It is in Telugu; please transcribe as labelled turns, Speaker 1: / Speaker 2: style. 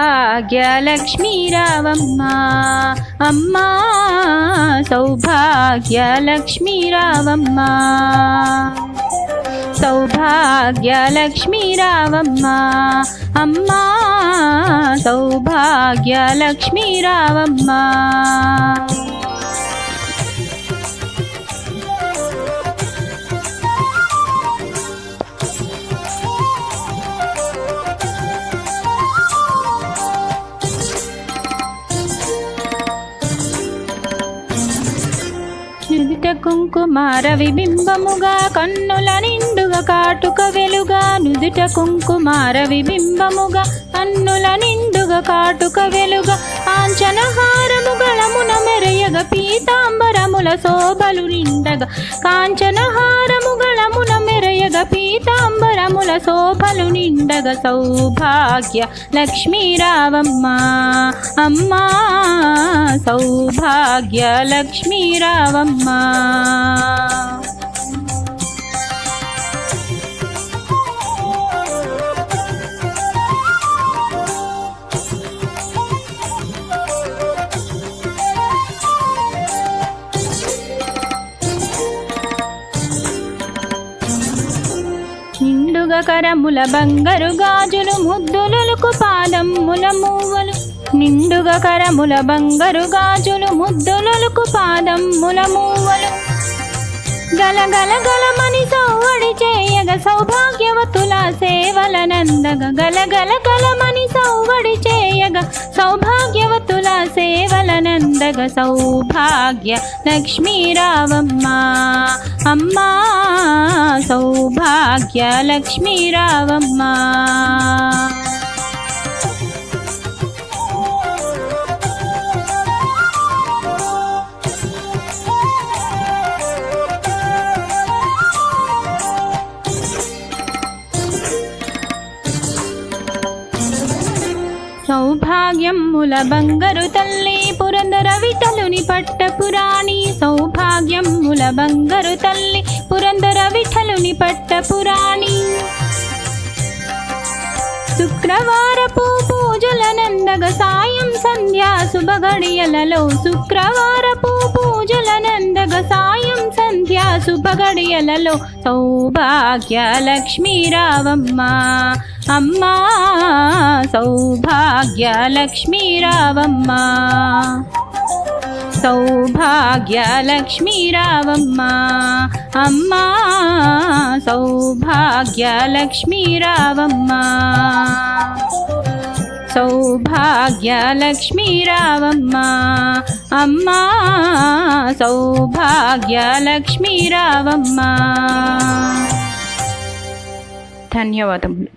Speaker 1: సౌభాగ్యలక్ష్మీ రావమ్మ అమ్మా, సౌభాగ్యలక్ష్మీ రావమ్మ, సౌభాగ్యలక్ష్మీ రావమ్మ అమ్మా, సౌభాగ్యలక్ష్మీ రావమ్మ. నుదుట కుంకుమార విబింబముగా కన్నుల నిండుగా కాటుక వెలుగా, నుదుట కుంకుమార విబింబముగా కన్నుల నిండుగా కాటుక వెలుగా, కాంచనహారము గళమున మెరయగ పీతాంబరముల శోభలు నిండగా, కాంచనహారము గళమున మెరయగ పీతాంబరముల శోభలు నిండగా, సౌభాగ్య లక్ష్మీ రావమ్మ అమ్మా, సౌభాగ్య లక్ష్మీ రావమ్మ. నిండుగా కరముల బంగారు గాజులు ముద్దులకు పాదముల మూవలు, నిండుగా కరముల బంగారు గాజులు ముద్దులకు పాదముల మూవలు, గలగల గలమని సౌవడి చేయగ సౌభాగ్యవతుల సేవలనందగ, గలగల గలమని సౌవడి చేయగ సౌభాగ్యవతుల సేవలనందగ, సౌభాగ్య లక్ష్మీ రావమ్మ అమ్మా, సౌభాగ్య లక్ష్మీ రావమ్మ. సౌభాగ్యముల బంగారు తల్లి పురందర విఠలుని పట్టపురాణి, సౌభాగ్యముల బంగారు తల్లి పురందర విఠలుని పట్టపురాణి, శుక్రవారపు పూజలనందగ సాయం సంధ్యా శుభగడియలలో, శుక్రవారపు పూజలనందగ సాయం సంధ్యా శుభగడియలలో, సౌభాగ్య లక్ష్మీ రావమ్మ అమ్మా, సౌభాగ్య లక్ష్మీ రావమ్మ, సౌభాగ్య లక్ష్మీ రావమ్మ అమ్మా, సౌభాగ్య లక్ష్మీ రావమ్మ, సౌభాగ్య లక్ష్మీ రావమ్మ అమ్మా, సౌభాగ్య లక్ష్మీ రావమ్మ. ధన్యవాదములు.